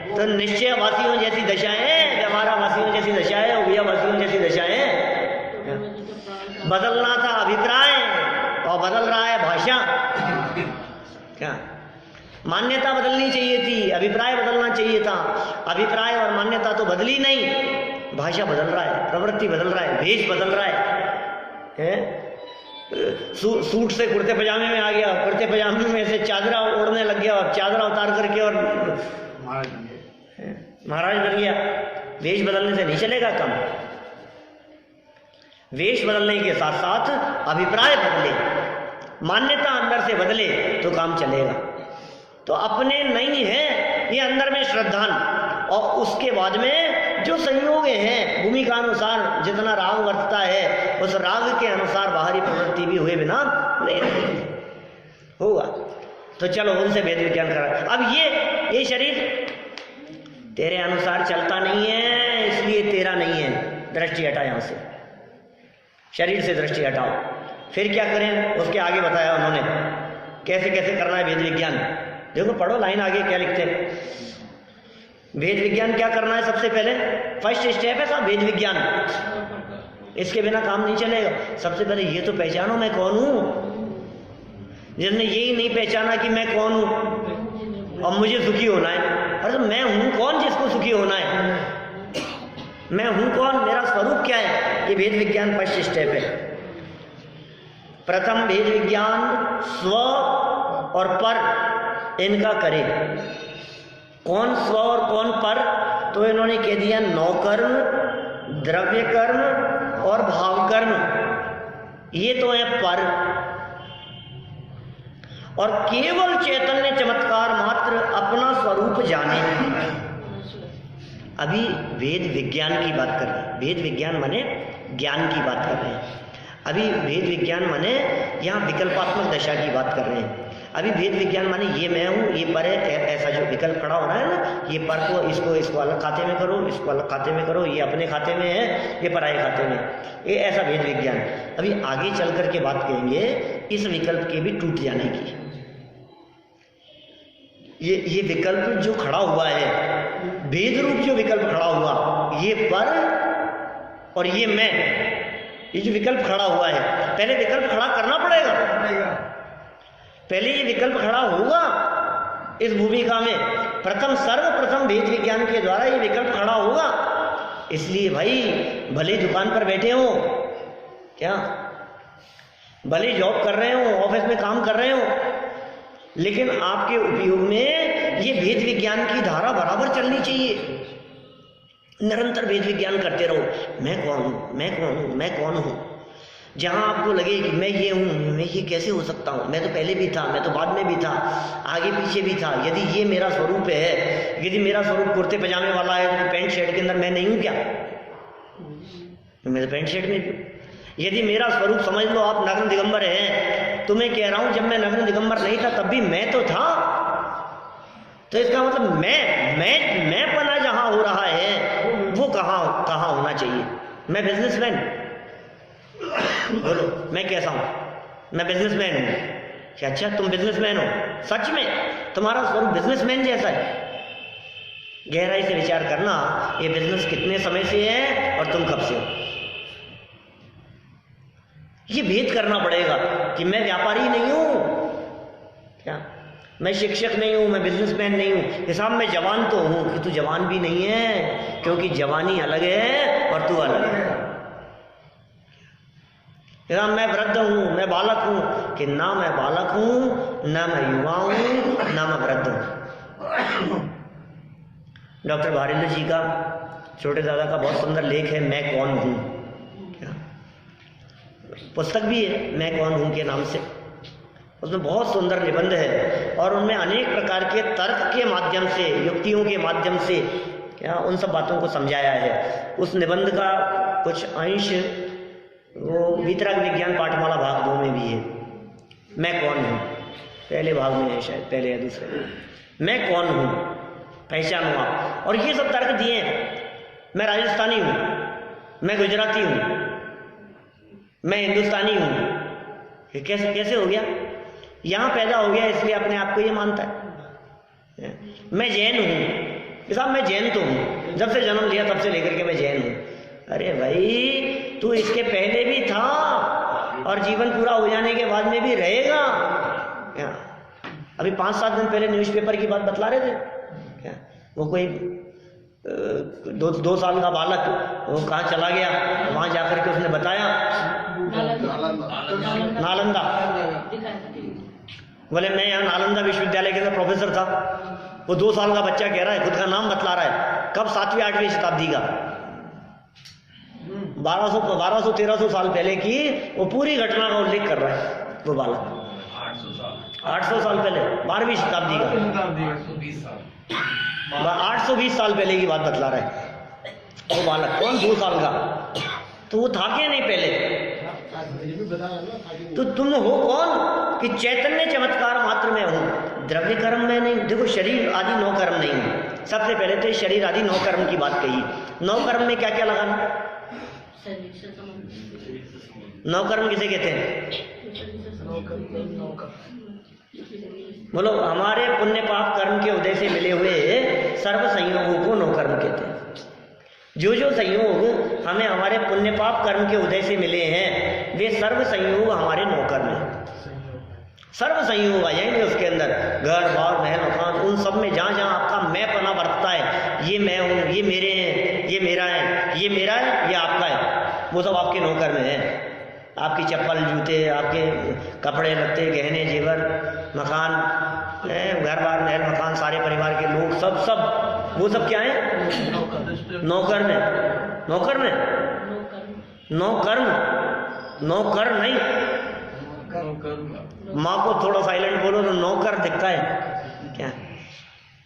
तो निश्चय वासियों जैसी दशाएं, व्यवहार वासियों जैसी दशाएं, उभय वासियों जैसी दशाएं। बदलना था अभिप्राय और बदल रहा है भाषा। क्या मान्यता बदलनी चाहिए थी, अभिप्राय बदलना चाहिए था। अभिप्राय और मान्यता तो बदली नहीं, भाषा बदल रहा है, प्रवृत्ति बदल रहा है, भेष बदल रहा है। सूट से कुर्ते पजामे में आ गया, कुर्ते पजामे में से चादरा ओढ़ने लग गया और चादरा उतार करके और महाराज बन गया। वेश बदलने से नहीं चलेगा काम। वेश बदलने के साथ साथ अभिप्राय बदले, मान्यता अंदर से बदले तो काम चलेगा। तो अपने नहीं है ये अंदर में श्रद्धान, और उसके बाद में जो संयोग हैं भूमिका अनुसार जितना राग वर्तता है उस राग के अनुसार बाहरी प्रवृत्ति भी हुए बिना नहीं होगा। तो चलो उनसे भेद विज्ञान करा। अब ये शरीर तेरे अनुसार चलता नहीं है, इसलिए तेरा नहीं है। दृष्टि हटा यहां से, शरीर से दृष्टि हटाओ। फिर क्या करें, उसके आगे बताया उन्होंने कैसे कैसे करना है भेद विज्ञान। देखो पढ़ो लाइन आगे क्या लिखते हैं। भेद विज्ञान क्या करना है, सबसे पहले फर्स्ट स्टेप है साहब भेद विज्ञान, इसके बिना काम नहीं चलेगा। सबसे पहले ये तो पहचानो मैं कौन हूं। जिसने यही नहीं पहचाना कि मैं कौन हूं और मुझे सुखी होना है, अरे मैं हूं कौन जिसको सुखी होना है, मैं हूं कौन, मेरा स्वरूप क्या है, ये भेद विज्ञान फर्स्ट स्टेप है। प्रथम भेद विज्ञान स्व और पर इनका करे। कौन स्व और कौन पर, तो इन्होंने कह दिया नौकर्म, द्रव्य कर्म और भाव कर्म, ये तो है पर। और केवल चैतन्य चमत्कार मात्र अपना स्वरूप जाने। अभी वेद विज्ञान की बात कर रहे हैं, वेद विज्ञान माने ज्ञान की बात कर रहे हैं। अभी भेद विज्ञान माने यहाँ विकल्पात्मक दशा की बात कर रहे हैं। अभी भेद विज्ञान माने ये मैं हूँ, ये पर है, ऐसा जो विकल्प खड़ा हो रहा है ना, ये पर को इसको अलग खाते में करो, इसको अलग खाते में करो, ये अपने खाते में है, ये पराये खाते में, ये ऐसा भेद विज्ञान। अभी आगे चल करके बात कहेंगे इस विकल्प के भी टूट जाने की। ये विकल्प जो खड़ा हुआ है, भेद रूप जो विकल्प खड़ा हुआ, ये पर और ये मैं, ये जो विकल्प खड़ा हुआ है, पहले विकल्प खड़ा करना पड़ेगा। पहले ये विकल्प खड़ा होगा इस भूमिका में, प्रथम सर्वप्रथम भेद विज्ञान के द्वारा ये विकल्प खड़ा होगा। इसलिए भाई भले दुकान पर बैठे हो, क्या भले जॉब कर रहे हो, ऑफिस में काम कर रहे हो, लेकिन आपके उपयोग में ये भेद विज्ञान की धारा बराबर चलनी चाहिए। निरंतर भेद विज्ञान करते रहो, मैं कौन हूँ, मैं कौन हूँ, मैं कौन हूँ। जहाँ आपको लगे कि मैं ये हूँ, मैं ये कैसे हो सकता हूँ, मैं तो पहले भी था, मैं तो बाद में भी था, आगे पीछे भी था, यदि ये मेरा स्वरूप है, यदि मेरा स्वरूप कुर्ते पजामे वाला है तो पैंट शर्ट के अंदर मैं नहीं हूँ क्या, मैं तो पैंट शर्ट में हूँ। यदि मेरा स्वरूप समझ लो आप नग्न दिगंबर हैं, तो मैं कह रहा हूँ जब मैं नग्न दिगंबर नहीं था तब भी मैं तो था। तो इसका मतलब मैं पना जहाँ हो रहा है वो कहाँ होना चाहिए। मैं बिजनेसमैन, बोलो मैं कैसा हूँ, मैं बिजनेसमैन हूँ। क्या अच्छा तुम बिजनेसमैन हो, सच में तुम्हारा स्वरूप बिजनेसमैन जैसा है। गहराई से विचार करना, ये बिजनेस कितने समय से है और तुम कब से हो, ये भेद करना पड़ेगा कि मैं व्यापारी नहीं हूं, क्या मैं शिक्षक नहीं हूं, मैं बिजनेसमैन नहीं हूं। हिसाब में जवान तो हूं कि तू जवान भी नहीं है, क्योंकि जवानी अलग है और तू अलग है। हिसाब मैं वृद्ध हूं, मैं बालक हूं, कि ना मैं बालक हूं, ना मैं युवा हूं, ना मैं वृद्ध हूं। डॉक्टर भारिंदर जी का, छोटे दादा का बहुत सुंदर लेख है, मैं कौन हूं, पुस्तक भी है मैं कौन हूं के नाम से। उसमें बहुत सुंदर निबंध है और उनमें अनेक प्रकार के तर्क के माध्यम से, युक्तियों के माध्यम से क्या उन सब बातों को समझाया है। उस निबंध का कुछ अंश वो वीतराग विज्ञान पाठमाला भाग 2 में भी है। मैं कौन हूँ, पहले भाग में है शायद, पहले या दूसरे में। मैं कौन हूँ पहचानो आप, और ये सब तर्क दिए हैं। मैं राजस्थानी हूँ, मैं गुजराती हूँ, मैं हिंदुस्तानी हूँ। ये कैसे हो गया, यहाँ पैदा हो गया इसलिए अपने आप को ये मानता है। मैं जैन हूँ, साहब मैं जैन तो हूँ, जब से जन्म लिया तब से लेकर के मैं जैन हूँ। अरे भाई तू इसके पहले भी था और जीवन पूरा हो जाने के बाद में भी रहेगा। क्या अभी 5-7 दिन पहले न्यूज़पेपर की बात बतला रहे थे, क्या वो कोई 2 साल का बालक वो कहाँ चला गया, वहाँ जाकर के उसने बताया नालंदा, बोले मैं यहाँ नालंदा विश्वविद्यालय के अंदर प्रोफेसर था। वो 2 साल का बच्चा कह रहा है, खुद का नाम बतला रहा है, कब 7वीं-8वीं शताब्दी का, 1200-1300 साल पहले की वो पूरी घटना का उल्लेख कर रहा है वो बालक। 800 साल पहले, 12वीं शताब्दी का, 820 साल पहले की बात बतला रहा है वो बालक। कौन 2 साल का, तो वो था क्या नहीं पहले, तो तुम हो कौन, कि चैतन्य चमत्कार मात्र में हूँ, द्रव्य कर्म में नहीं। देखो शरीर आदि 9 कर्म नहीं है। सबसे पहले तो शरीर आदि 9 कर्म की बात कही। 9 कर्म में क्या क्या लगाना? 9 कर्म किसे कहते हैं? बोलो। हमारे पुण्य पाप कर्म के उदय से मिले हुए सर्व संयोगों को 9 कर्म कहते हैं। जो जो संयोग हमें हमारे पुण्य पाप कर्म के उदय से मिले हैं वे सर्व संयोग हमारे 9 कर्म हैं। सर्व संयोग आ जाएंगे उसके अंदर, घर बार महल मकान, उन सब में जहाँ जहाँ आपका मैं पना बरतता है, ये मैं हूँ, ये मेरे हैं, ये मेरा है, ये मेरा है, ये आपका है, वो सब आपके 9 कर्म हैं। आपकी चप्पल जूते, आपके कपड़े लत्ते, गहने जेवर, मकान, घर बार महल मकान, सारे परिवार के लोग, सब वो सब क्या है? 9 कर्म है। 9 कर्म है। 9 कर्म, 9 कर्म नहीं। माँ को थोड़ा साइलेंट बोलो तो 9 कर दिखता है क्या?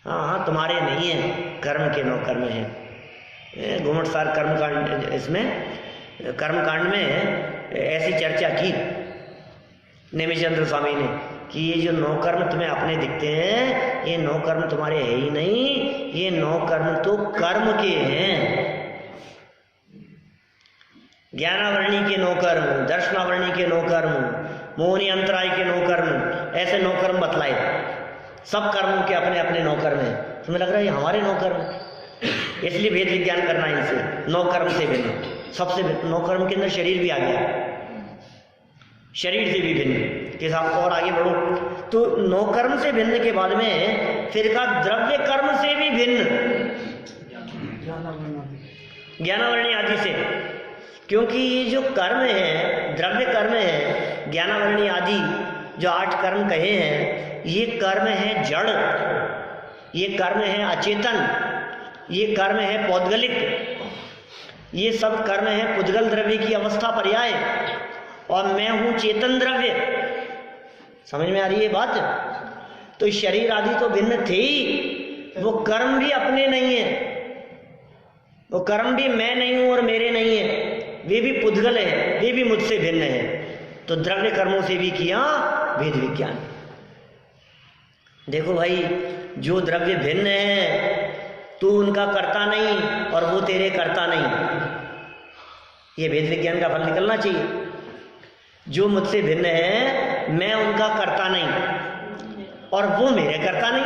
हाँ हाँ, तुम्हारे नहीं है, कर्म के 9 कर्म है। घुमटसार कर्म कांड, इसमें कर्म कांड में ऐसी चर्चा की नेमिचंद्र स्वामी ने कि ये जो 9 कर्म तुम्हें अपने दिखते हैं, ये 9 कर्म तुम्हारे है ही नहीं, ये 9 कर्म तो कर्म के हैं। ज्ञानावरणी के 9 कर्म, दर्शनावरणी के 9 कर्म, मोहनी अंतराय के 9 कर्म, ऐसे 9 कर्म बतलाए। सब कर्मों के अपने अपने 9 कर्म हैं। तुम्हें लग रहा है ये हमारे 9 कर्म, इसलिए भेद विज्ञान करना है इनसे। 9 कर्म से भिन्न, सबसे 9 कर्म के अंदर शरीर भी आ गया, शरीर से भी भिन्न के साथ। और आगे बढ़ो तो 9 कर्म से भिन्न के बाद में फिर का द्रव्य कर्म से भी भिन्न, ज्ञानावरणी आदि से। क्योंकि ये जो कर्म है, द्रव्य कर्म है, ज्ञानावरणी आदि जो 8 कर्म कहे हैं, ये कर्म है जड़, ये कर्म है अचेतन, ये कर्म है पौद्गलिक, ये सब कर्म है पुद्गल द्रव्य की अवस्था पर्याय, और मैं हूं चेतन द्रव्य। समझ में आ रही है बात? तो शरीर आदि तो भिन्न थे ही, वो कर्म भी अपने नहीं है, वो कर्म भी मैं नहीं हूं और मेरे नहीं है, वे भी पुद्गल है, वे भी मुझसे भिन्न है। तो द्रव्य कर्मों से भी किया भेद विज्ञान। देखो भाई, जो द्रव्य भिन्न है तू उनका करता नहीं और वो तेरे करता नहीं, ये भेद विज्ञान का फल निकलना चाहिए। जो मुझसे भिन्न है मैं उनका करता नहीं और वो मेरे करता नहीं,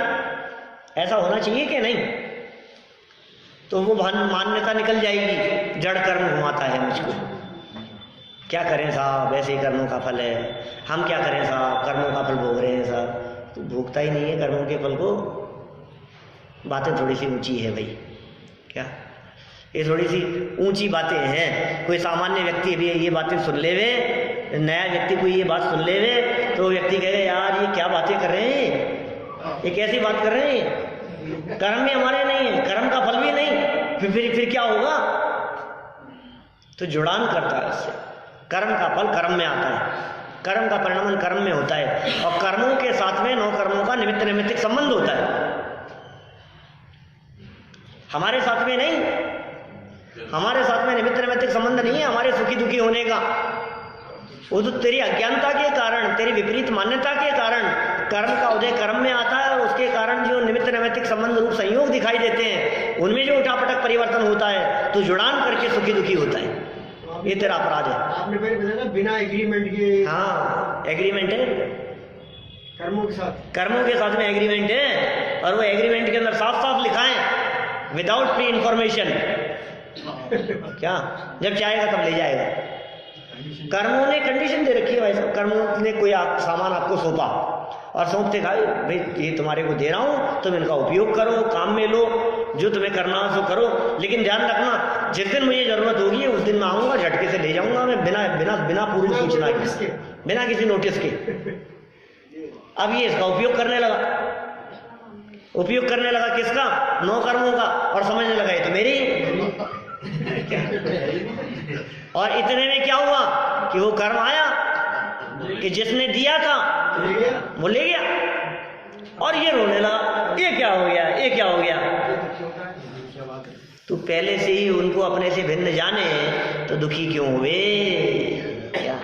ऐसा होना चाहिए कि नहीं? तो वो मान्यता निकल जाएगी, जड़ कर्म घुमाता है मुझको। क्या करें साहब, ऐसे ही कर्मों का फल है, हम क्या करें साहब, कर्मों का फल भोग रहे हैं साहब। तो भोगता ही नहीं है कर्मों के फल को। बातें थोड़ी सी ऊंची है भाई, क्या ये थोड़ी सी ऊंची बातें हैं। कोई सामान्य व्यक्ति भी ये बातें सुन लेवे, नया व्यक्ति कोई ये बात सुन लेवे, तो व्यक्ति कहेगा यार ये क्या बातें कर रहे हैं, ये कैसी बात कर रहे हैं, कर्म भी हमारे नहीं है, कर्म का फल भी नहीं, फिर क्या होगा? तो जुड़ान करता है इससे। कर्म का फल कर्म में आता है, कर्म का परिणाम कर्म में होता है, और कर्मों के साथ में 9 कर्मों का निमित्त नैमित्तिक संबंध होता है, हमारे साथ में नहीं। हमारे साथ में निमित्त नैमित्तिक संबंध नहीं है हमारे सुखी दुखी होने का। वो तो तेरी अज्ञानता के कारण, तेरी विपरीत मान्यता के कारण कर्म का उदय कर्म में आता है, और उसके कारण जो निमित्त नैमित्तिक संबंध रूप संयोग दिखाई देते हैं उनमें जो उठापटक परिवर्तन होता है, तो जुड़ान करके सुखी दुखी होता है। ये तेरा अपराध है। आपने पहले बताया बिना एग्रीमेंट के। हाँ, एग्रीमेंट है कर्मों के साथ, कर्मों के साथ में एग्रीमेंट है, और वो एग्रीमेंट के अंदर साफ साफ लिखा है विदाउट प्री इंफॉर्मेशन। क्या, जब चाहेगा तब ले जाएगा। कर्मों ने कंडीशन दे रखी है भाई साहब। कर्मों ने कोई सामान आपको सौंपा और सौंपते कहा भाई ये तुम्हारे को दे रहा हूँ, तुम इनका उपयोग करो, काम में लो, जो तुम्हें करना हो सो करो, लेकिन ध्यान रखना जिस दिन मुझे जरूरत होगी उस दिन मैं आऊँगा, झटके से ले जाऊँगा मैं, बिना बिना बिना पूर्व सूचना के, बिना किसी नोटिस के। अब ये इसका उपयोग करने लगा, उपयोग करने लगा किसका? 9 कर्मों का, और समझने लगा ये तो मेरी। और इतने में क्या हुआ कि वो कर्म आया कि जिसने दिया था वो ले गया, और ये रोने लगा, ये क्या हो गया, ये क्या हो गया। तू पहले से ही उनको अपने से भिन्न जाने तो दुखी क्यों हुए? क्या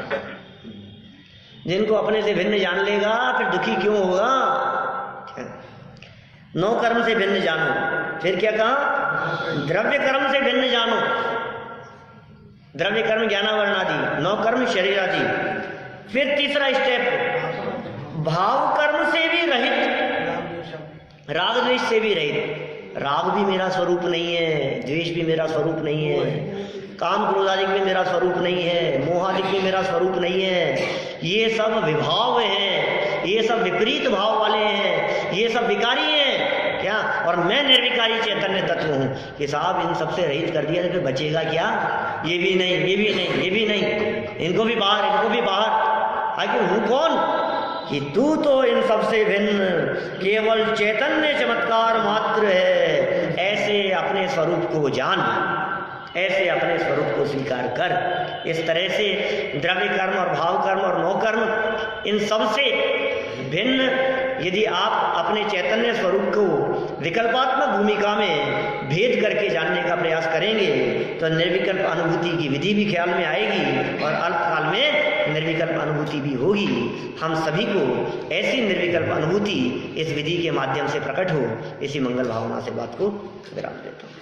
जिनको अपने से भिन्न जान लेगा फिर दुखी क्यों होगा। नौ कर्म से भिन्न जानो, फिर क्या कहा, द्रव्य कर्म से भिन्न जानो। द्रव्य कर्म ज्ञानावरणादि, नौ कर्म शरीर आदि। फिर तीसरा स्टेप, भाव कर्म से भी रहित, राग द्वेष से भी रहित। राग भी मेरा स्वरूप नहीं है, द्वेष भी मेरा स्वरूप नहीं है, काम क्रोधादिक भी मेरा स्वरूप नहीं है, मोहादिक भी मेरा स्वरूप नहीं है। ये सब विभाव हैं, ये सब विपरीत भाव वाले हैं, ये सब विकारी हैं क्या। और मैं निर्विकारी चैतन्य तत्व हूँ कि साहब इन सबसे रहित कर दिया तो फिर बचेगा क्या। ये भी नहीं, ये भी नहीं, ये भी नहीं, इनको भी बाहर, इनको भी बाहर। आखिर हूँ कौन कि तू तो इन सबसे भिन्न केवल चैतन्य चमत्कार मात्र है। ऐसे अपने स्वरूप को जान, ऐसे अपने स्वरूप को स्वीकार कर। इस तरह से द्रव्य कर्म और भाव कर्म और नौ कर्म, इन सबसे भिन्न यदि आप अपने चैतन्य स्वरूप को विकल्पात्मक भूमिका में भेद करके जानने का प्रयास करेंगे तो निर्विकल्प अनुभूति की विधि भी ख्याल में आएगी और अल्पकाल में निर्विकल्प अनुभूति भी होगी। हम सभी को ऐसी निर्विकल्प अनुभूति इस विधि के माध्यम से प्रकट हो, इसी मंगल भावना से बात को विराम देता हूँ।